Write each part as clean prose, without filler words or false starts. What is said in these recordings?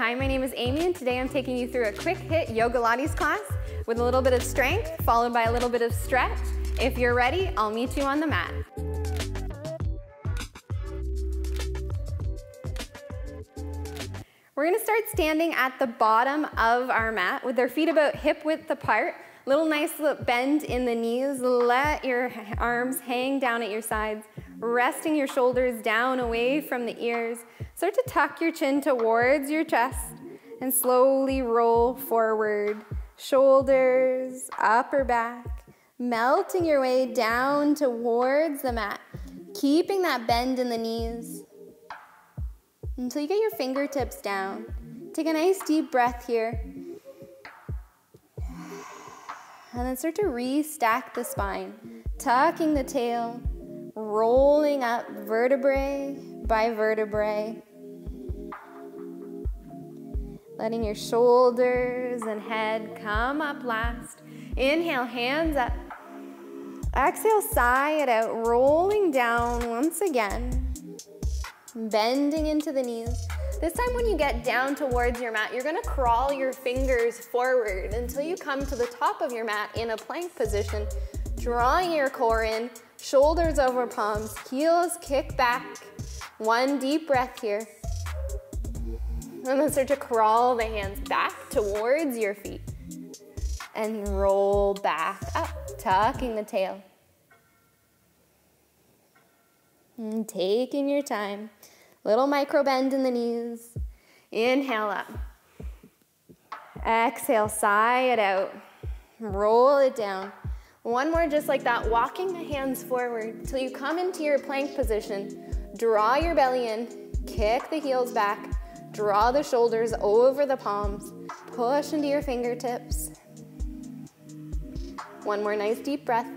Hi, my name is Amy, and today I'm taking you through a quick hit Yogalates class with a little bit of strength followed by a little bit of stretch. If you're ready, I'll meet you on the mat. We're going to start standing at the bottom of our mat with our feet about hip width apart. Little nice little bend in the knees. Let your arms hang down at your sides, resting your shoulders down away from the ears. Start to tuck your chin towards your chest and slowly roll forward. Shoulders, upper back, melting your way down towards the mat, keeping that bend in the knees until you get your fingertips down. Take a nice deep breath here. And then start to restack the spine, tucking the tail, rolling up vertebrae by vertebrae. Letting your shoulders and head come up last. Inhale, hands up. Exhale, sigh it out, rolling down once again. Bending into the knees. This time when you get down towards your mat, you're gonna crawl your fingers forward until you come to the top of your mat in a plank position, drawing your core in, shoulders over palms, heels kick back. One deep breath here. And then start to crawl the hands back towards your feet and roll back up, tucking the tail. And taking your time. Little micro bend in the knees. Inhale up. Exhale, sigh it out. Roll it down. One more just like that, walking the hands forward until you come into your plank position. Draw your belly in, kick the heels back, draw the shoulders over the palms, push into your fingertips. One more nice deep breath.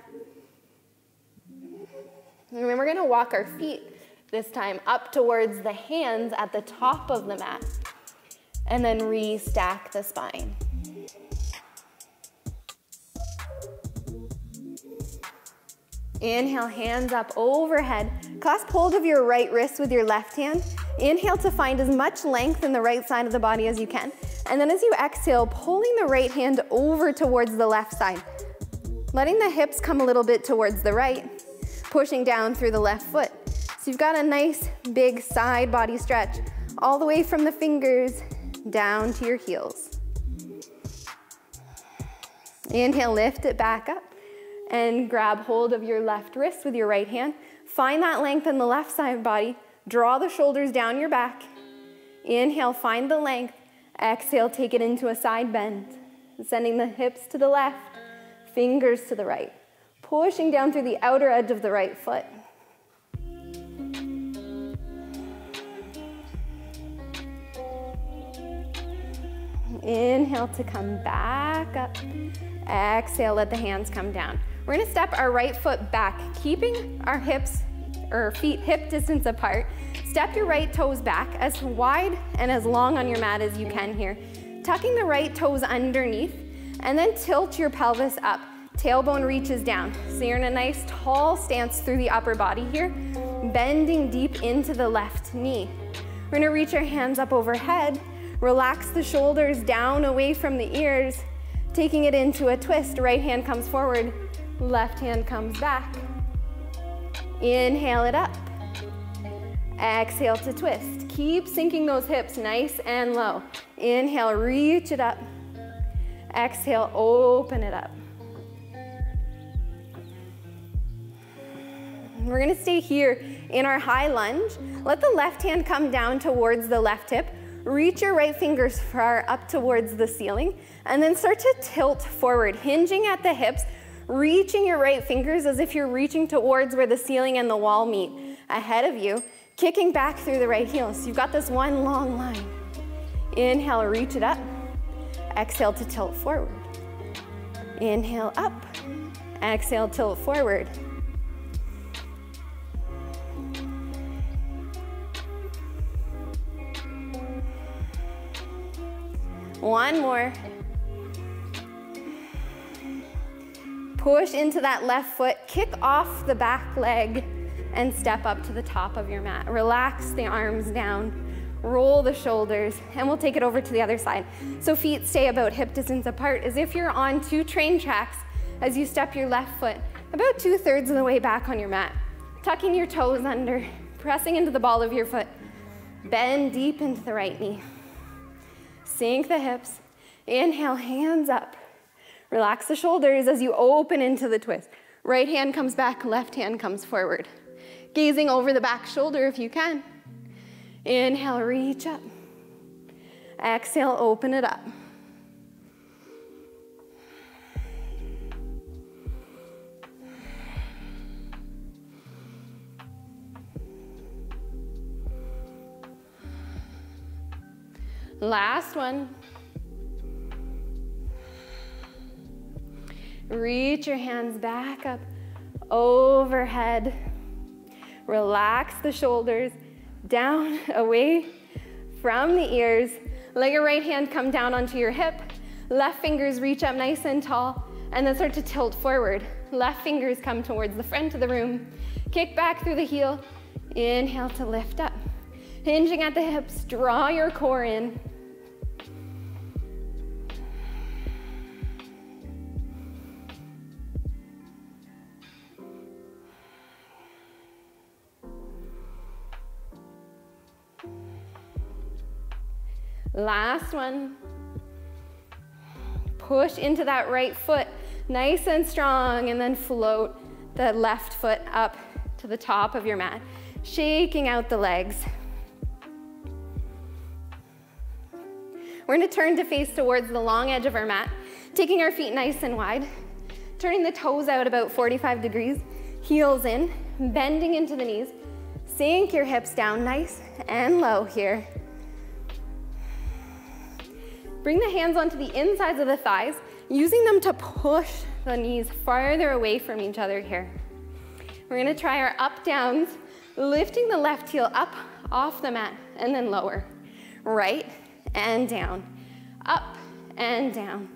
And then we're gonna walk our feet this time up towards the hands at the top of the mat, and then restack the spine. Inhale, hands up overhead. Clasp hold of your right wrist with your left hand. Inhale to find as much length in the right side of the body as you can. And then as you exhale, pulling the right hand over towards the left side. Letting the hips come a little bit towards the right, pushing down through the left foot. So you've got a nice big side body stretch all the way from the fingers down to your heels. Inhale, lift it back up and grab hold of your left wrist with your right hand. Find that length in the left side body. Draw the shoulders down your back. Inhale, find the length. Exhale, take it into a side bend. Sending the hips to the left, fingers to the right. Pushing down through the outer edge of the right foot. Inhale to come back up. Exhale, let the hands come down. We're gonna step our right foot back, keeping our hips or feet hip distance apart. Step your right toes back as wide and as long on your mat as you can here. Tucking the right toes underneath, and then tilt your pelvis up. Tailbone reaches down. So you're in a nice tall stance through the upper body here, bending deep into the left knee. We're gonna reach our hands up overhead. Relax the shoulders down away from the ears, taking it into a twist. Right hand comes forward, left hand comes back. Inhale it up. Exhale to twist. Keep sinking those hips nice and low. Inhale, reach it up. Exhale, open it up. We're gonna stay here in our high lunge. Let the left hand come down towards the left hip. Reach your right fingers far up towards the ceiling, and then start to tilt forward, hinging at the hips, reaching your right fingers as if you're reaching towards where the ceiling and the wall meet ahead of you, kicking back through the right heel. So you've got this one long line. Inhale, reach it up. Exhale to tilt forward. Inhale up. Exhale, tilt forward. One more. Push into that left foot, kick off the back leg, and step up to the top of your mat. Relax the arms down. roll the shoulders, and we'll take it over to the other side. So feet stay about hip distance apart, as if you're on 2 train tracks as you step your left foot about 2/3 of the way back on your mat. Tucking your toes under, pressing into the ball of your foot. Bend deep into the right knee. Sink the hips. Inhale, hands up. Relax the shoulders as you open into the twist. Right hand comes back, left hand comes forward. Gazing over the back shoulder if you can. Inhale, reach up. Exhale, open it up. Last one. Reach your hands back up, overhead. Relax the shoulders, down, away from the ears. Let your right hand come down onto your hip. Left fingers reach up nice and tall, and then start to tilt forward. Left fingers come towards the front of the room. Kick back through the heel. Inhale to lift up. Hinging at the hips, draw your core in. Last one. Push into that right foot, nice and strong, and then float that left foot up to the top of your mat, shaking out the legs. We're gonna turn to face towards the long edge of our mat, taking our feet nice and wide, turning the toes out about 45 degrees, heels in, bending into the knees, sink your hips down nice and low here. Bring the hands onto the insides of the thighs, using them to push the knees farther away from each other here. We're gonna try our up downs, lifting the left heel up off the mat and then lower. Right and down, up and down,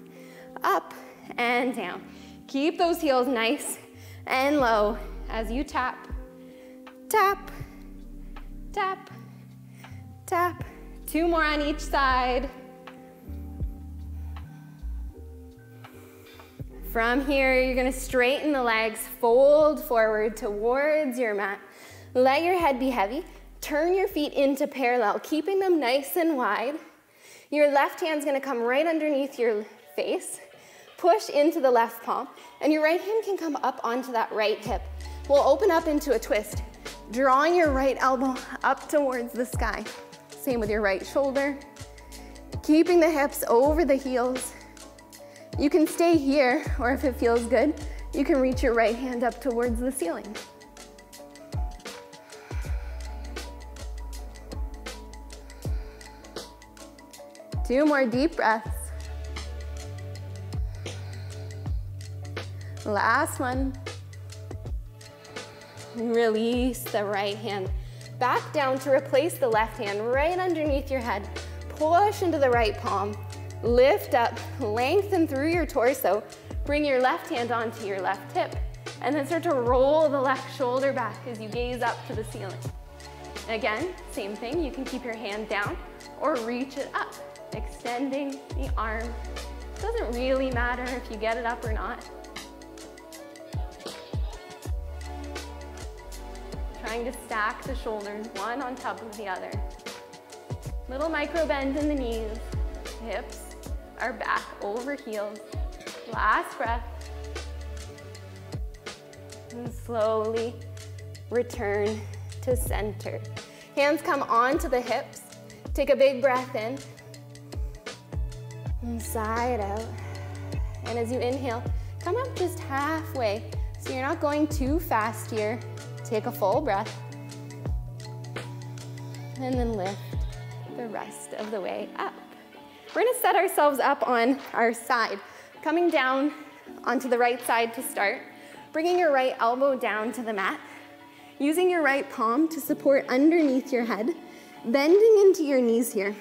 up and down. Keep those heels nice and low as you tap, tap, tap, tap. 2 more on each side. From here, you're gonna straighten the legs, fold forward towards your mat. Let your head be heavy. Turn your feet into parallel, keeping them nice and wide. Your left hand's gonna come right underneath your face. Push into the left palm, and your right hand can come up onto that right hip. We'll open up into a twist, drawing your right elbow up towards the sky. Same with your right shoulder. Keeping the hips over the heels. You can stay here, or if it feels good, you can reach your right hand up towards the ceiling. Two more deep breaths. Last one. Release the right hand back down to replace the left hand right underneath your head. Push into the right palm. Lift up, lengthen through your torso. Bring your left hand onto your left hip, and then start to roll the left shoulder back as you gaze up to the ceiling. Again, same thing, you can keep your hand down or reach it up, extending the arm. It doesn't really matter if you get it up or not. Trying to stack the shoulders, one on top of the other. Little micro bend in the knees, hips are back over heels. Last breath. And slowly return to center. Hands come onto the hips. Take a big breath in. And sigh it out. And as you inhale, come up just halfway. So you're not going too fast here. Take a full breath. And then lift the rest of the way up. We're gonna set ourselves up on our side, coming down onto the right side to start, bringing your right elbow down to the mat, using your right palm to support underneath your head, bending into your knees here.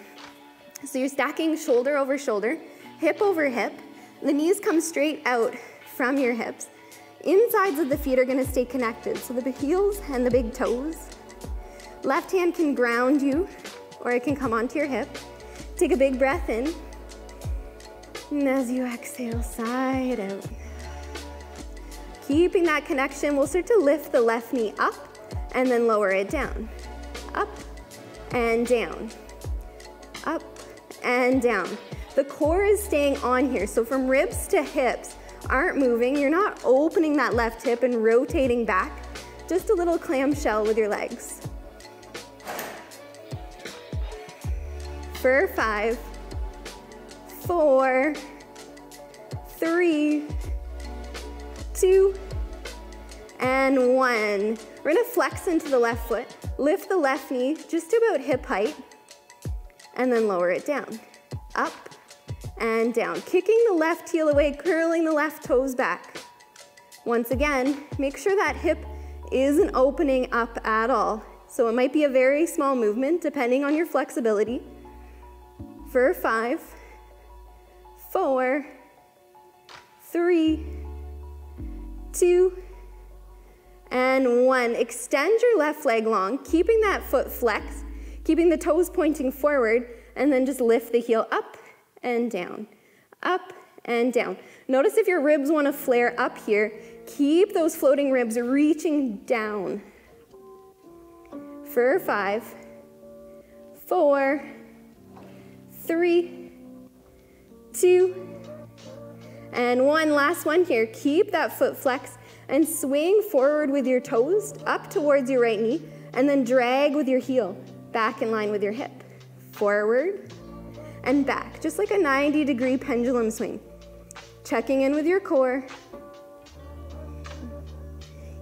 So you're stacking shoulder over shoulder, hip over hip. The knees come straight out from your hips. Insides of the feet are gonna stay connected, so the heels and the big toes. Left hand can ground you or it can come onto your hip. Take a big breath in. And as you exhale, sigh it out. Keeping that connection, we'll start to lift the left knee up and then lower it down. Up and down. Up and down. The core is staying on here, so from ribs to hips aren't moving. You're not opening that left hip and rotating back. Just a little clamshell with your legs. For 5, 4, 3, 2, and 1. We're gonna flex into the left foot, lift the left knee just about hip height, and then lower it down. Up and down. Kicking the left heel away, curling the left toes back. Once again, make sure that hip isn't opening up at all. So it might be a very small movement depending on your flexibility. For 5, 4, 3, 2, and 1. Extend your left leg long, keeping that foot flexed, keeping the toes pointing forward, and then just lift the heel up and down, up and down. Notice if your ribs want to flare up here, keep those floating ribs reaching down. For 5, 4, 3, 2, and 1. Last one here. Keep that foot flexed and swing forward with your toes up towards your right knee, and then drag with your heel back in line with your hip. Forward and back, just like a 90-degree pendulum swing. Checking in with your core.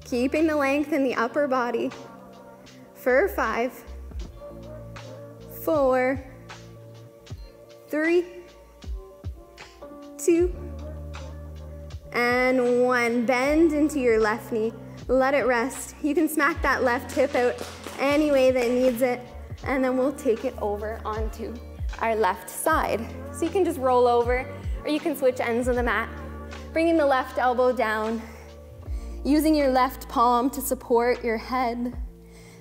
Keeping the length in the upper body. For 5, 4, 3, 2, and 1. Bend into your left knee. Let it rest. You can smack that left hip out any way that needs it, and then we'll take it over onto our left side. So you can just roll over, or you can switch ends of the mat. Bringing the left elbow down, using your left palm to support your head,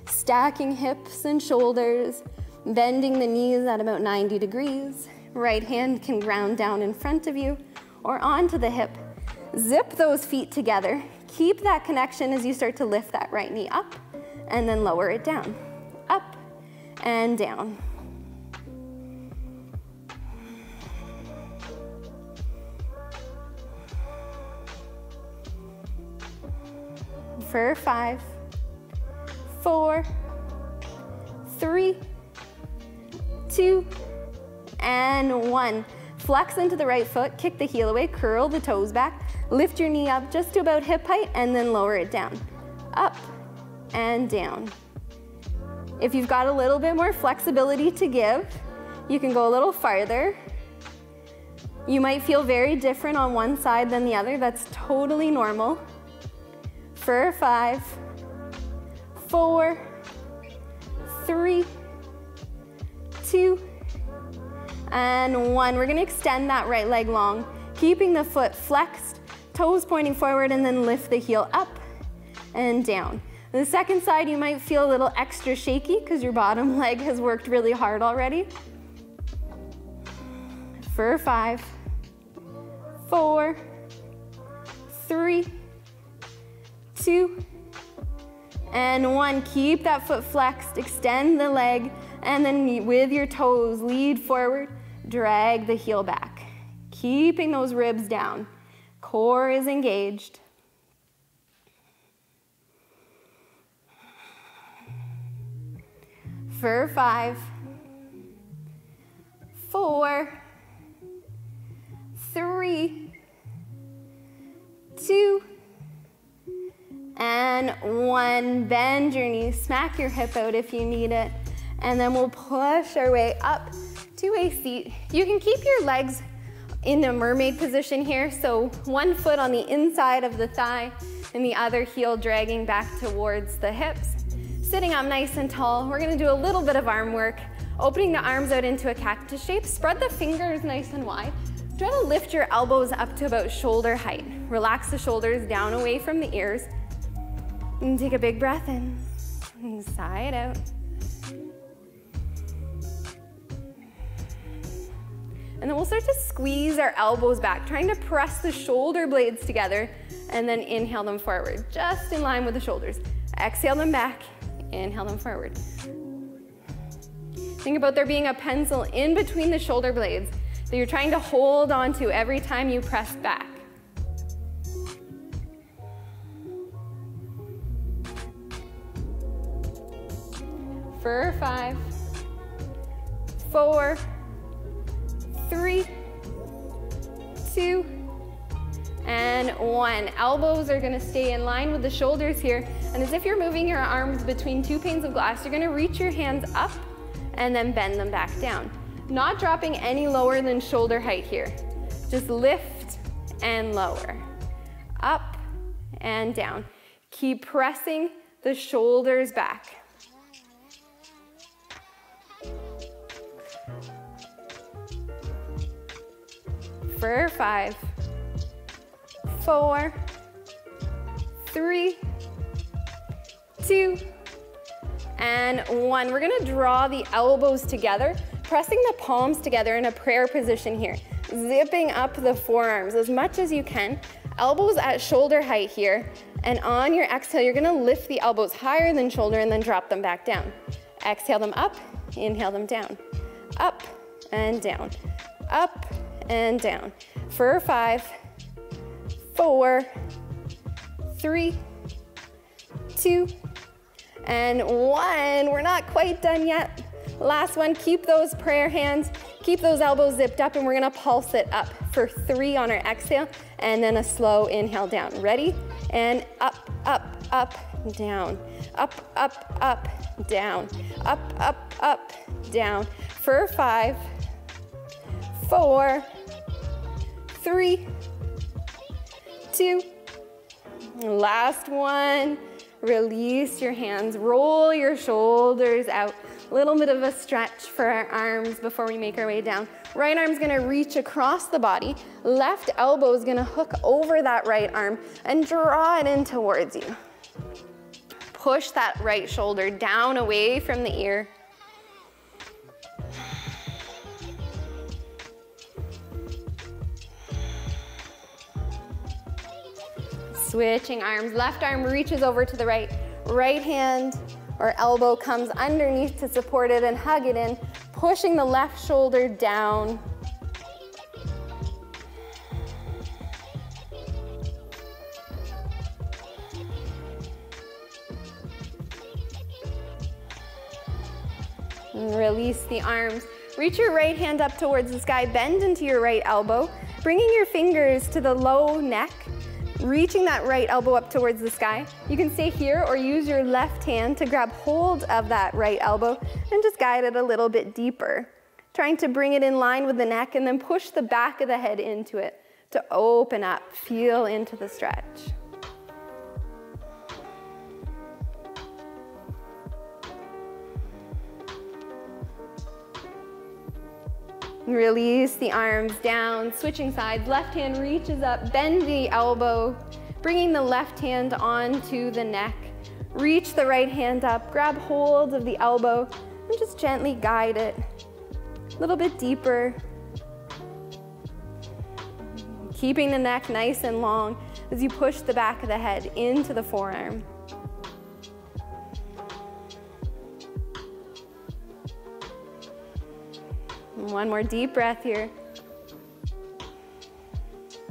stacking hips and shoulders, bending the knees at about 90 degrees. Right hand can ground down in front of you or onto the hip. Zip those feet together. Keep that connection as you start to lift that right knee up and then lower it down. Up and down. For 5, 4, 3, 2, and 1. Flex into the right foot, kick the heel away, curl the toes back, lift your knee up just to about hip height, and then lower it down. Up and down. If you've got a little bit more flexibility to give, you can go a little farther. You might feel very different on one side than the other. That's totally normal. For 5, 4, 3, 2, and 1. We're gonna extend that right leg long, keeping the foot flexed, toes pointing forward, and then lift the heel up and down. The second side, you might feel a little extra shaky because your bottom leg has worked really hard already. For 5, 4, 3, 2, and 1. Keep that foot flexed, extend the leg, and then with your toes, lead forward, drag the heel back. Keeping those ribs down. Core is engaged. For 5, 4, 3, 2, and 1. Bend your knees, smack your hip out if you need it, and then we'll push our way up to a seat. You can keep your legs in a mermaid position here, so one foot on the inside of the thigh and the other heel dragging back towards the hips. Sitting up nice and tall, we're gonna do a little bit of arm work, opening the arms out into a cactus shape. Spread the fingers nice and wide. Try to lift your elbows up to about shoulder height. Relax the shoulders down away from the ears. And take a big breath in and sigh it out. And then we'll start to squeeze our elbows back, trying to press the shoulder blades together, and then inhale them forward, just in line with the shoulders. Exhale them back, inhale them forward. Think about there being a pencil in between the shoulder blades that you're trying to hold onto every time you press back. For 5, 4, 3, 2, and 1. Elbows are gonna stay in line with the shoulders here. And as if you're moving your arms between two panes of glass, you're gonna reach your hands up and then bend them back down. Not dropping any lower than shoulder height here. Just lift and lower. Up and down. Keep pressing the shoulders back. For 5, 4, 3, 2, and 1. We're gonna draw the elbows together, pressing the palms together in a prayer position here. Zipping up the forearms as much as you can. Elbows at shoulder height here. And on your exhale, you're gonna lift the elbows higher than shoulder and then drop them back down. Exhale them up, inhale them down. Up and down, up and down. For 5, 4, 3, 2, and 1. We're not quite done yet. Last one, keep those prayer hands, keep those elbows zipped up, and we're gonna pulse it up for 3 on our exhale, and then a slow inhale down. Ready? And up, up, up, down. Up, up, up, down. Up, up, up, down. For 5, 4, 3, 2, last one. Release your hands, roll your shoulders out. Little bit of a stretch for our arms before we make our way down. Right arm's gonna reach across the body. Left elbow is gonna hook over that right arm and draw it in towards you. Push that right shoulder down away from the ear. Switching arms, left arm reaches over to the right. Right hand or elbow comes underneath to support it and hug it in, pushing the left shoulder down. And release the arms. Reach your right hand up towards the sky, bend into your right elbow, bringing your fingers to the low neck, reaching that right elbow up towards the sky. You can stay here or use your left hand to grab hold of that right elbow and just guide it a little bit deeper. Trying to bring it in line with the neck and then push the back of the head into it to open up, feel into the stretch. Release the arms down, switching sides. Left hand reaches up, bend the elbow, bringing the left hand onto the neck. Reach the right hand up, grab hold of the elbow, and just gently guide it a little bit deeper. Keeping the neck nice and long as you push the back of the head into the forearm. One more deep breath here.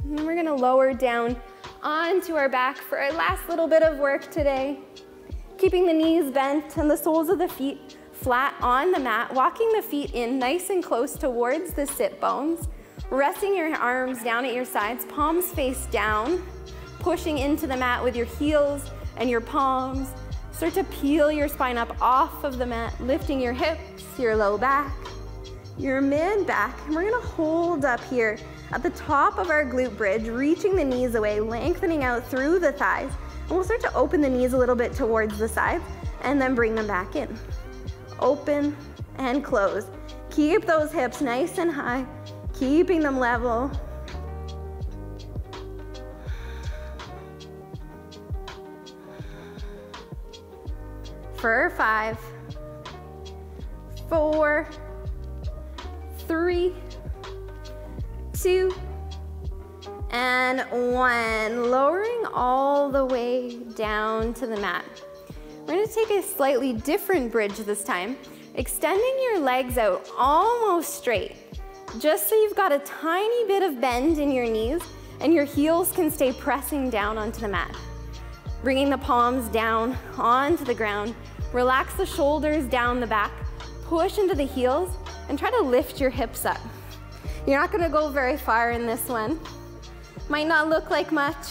And then we're gonna lower down onto our back for our last little bit of work today. Keeping the knees bent and the soles of the feet flat on the mat, walking the feet in nice and close towards the sit bones, resting your arms down at your sides, palms face down, pushing into the mat with your heels and your palms. Start to peel your spine up off of the mat, lifting your hips, your low back, your mid back, and we're gonna hold up here at the top of our glute bridge, reaching the knees away, lengthening out through the thighs, and we'll start to open the knees a little bit towards the sides, and then bring them back in. Open and close. Keep those hips nice and high, keeping them level. For 5, 4, 3, 2, and 1. Lowering all the way down to the mat. We're going to take a slightly different bridge this time, extending your legs out almost straight, just so you've got a tiny bit of bend in your knees and your heels can stay pressing down onto the mat. Bringing the palms down onto the ground, relax the shoulders down the back, push into the heels, and try to lift your hips up. You're not gonna go very far in this one. Might not look like much.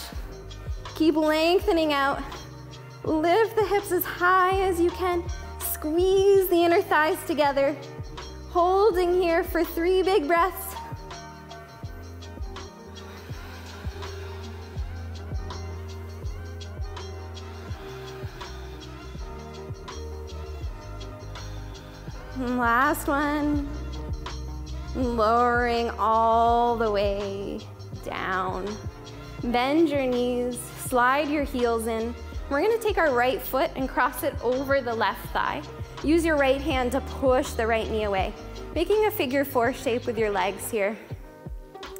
Keep lengthening out. Lift the hips as high as you can. Squeeze the inner thighs together. Holding here for 3 big breaths. Last one. Lowering all the way down. Bend your knees, slide your heels in. We're gonna take our right foot and cross it over the left thigh. Use your right hand to push the right knee away, making a figure 4 shape with your legs here.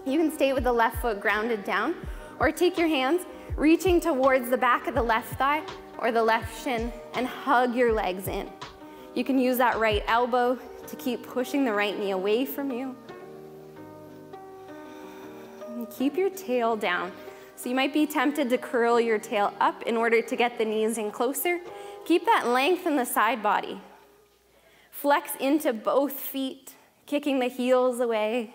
You can stay with the left foot grounded down, or take your hands, reaching towards the back of the left thigh or the left shin, and hug your legs in. You can use that right elbow to keep pushing the right knee away from you. And keep your tail down. So you might be tempted to curl your tail up in order to get the knees in closer. Keep that length in the side body. Flex into both feet, kicking the heels away.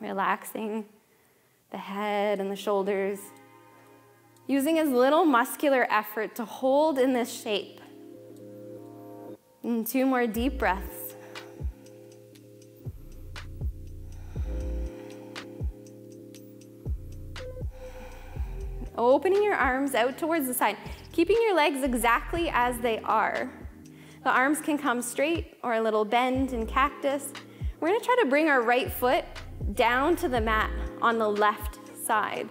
Relaxing the head and the shoulders. Using as little muscular effort to hold in this shape. And 2 more deep breaths. Opening your arms out towards the side, keeping your legs exactly as they are. The arms can come straight or a little bend in cactus. We're gonna try to bring our right foot down to the mat on the left side.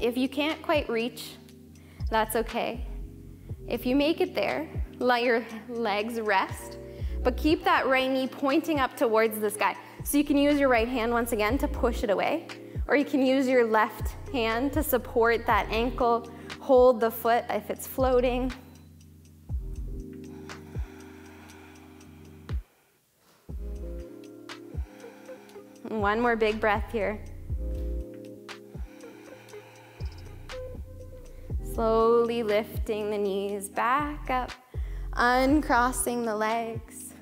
If you can't quite reach, that's okay. If you make it there, let your legs rest, but keep that right knee pointing up towards the sky. So you can use your right hand once again to push it away, or you can use your left hand to support that ankle, hold the foot if it's floating. One more big breath here. Slowly lifting the knees back up, uncrossing the legs,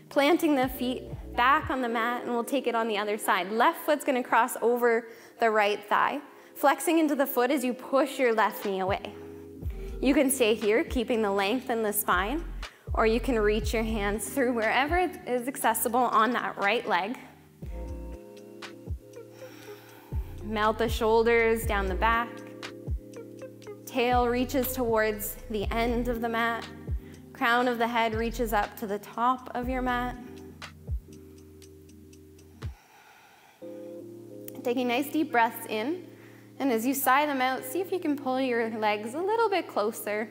planting the feet back on the mat, and we'll take it on the other side. Left foot's gonna cross over the right thigh, flexing into the foot as you push your left knee away. You can stay here, keeping the length in the spine, or you can reach your hands through wherever it is accessible on that right leg. Melt the shoulders down the back. Tail reaches towards the end of the mat. Crown of the head reaches up to the top of your mat. Taking nice deep breaths in, and as you sigh them out, see if you can pull your legs a little bit closer.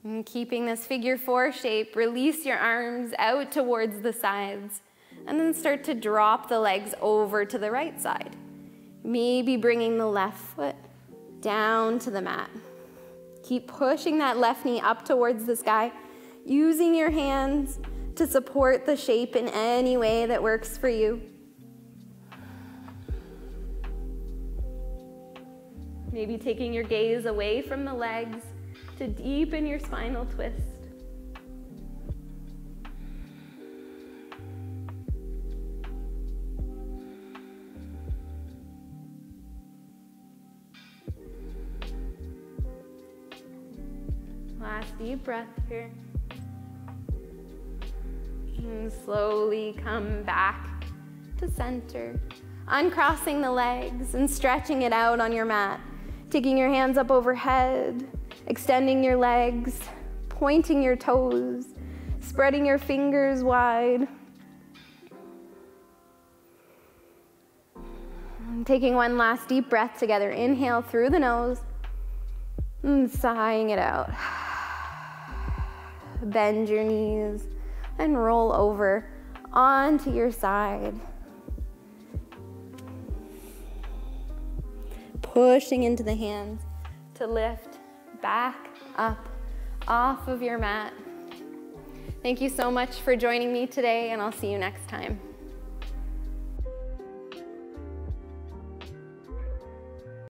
And keeping this figure 4 shape, release your arms out towards the sides, and then start to drop the legs over to the right side. Maybe bringing the left foot down to the mat. Keep pushing that left knee up towards the sky, using your hands to support the shape in any way that works for you. Maybe taking your gaze away from the legs to deepen your spinal twist. Last deep breath here. And slowly come back to center. Uncrossing the legs and stretching it out on your mat. Taking your hands up overhead, extending your legs, pointing your toes, spreading your fingers wide. And taking one last deep breath together. Inhale through the nose and sighing it out. Bend your knees and roll over onto your side. Pushing into the hands to lift back up off of your mat. Thank you so much for joining me today, and I'll see you next time.